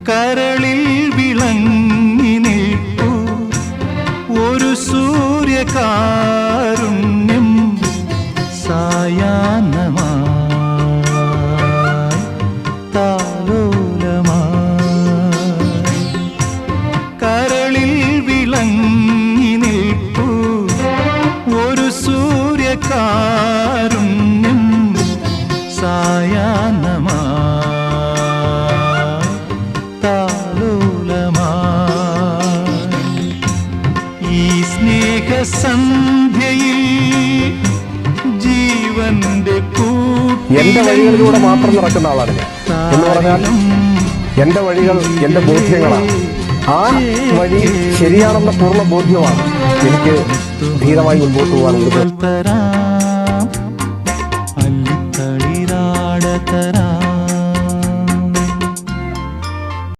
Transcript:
കരളിൽ വിളങ്ങി നിൽപ്പൂ ഒരു സൂര്യകാരുണ്യം സായാഹ്നമായി താലോലമായി. കരളിൽ വിളങ്ങി നിൽപ്പൂ ഒരു സൂര്യകാരുണ്യം സായാഹ്നമായി സ്നേഹസന്ധ്യയിൽ ജീവന്റെ എന്റെ വഴികളിലൂടെ മാത്രം നടക്കുന്ന ആളാണ് ഞാൻ എന്ന് പറഞ്ഞാൽ എന്റെ വഴികൾ എന്റെ ബോധ്യങ്ങളാണ്. ആ വഴി ശരിയാണെന്ന പൂർണ്ണ ബോധ്യമാണ് എനിക്ക് ധീരമായി മുൻപോട്ട് പോകാനുള്ളത്.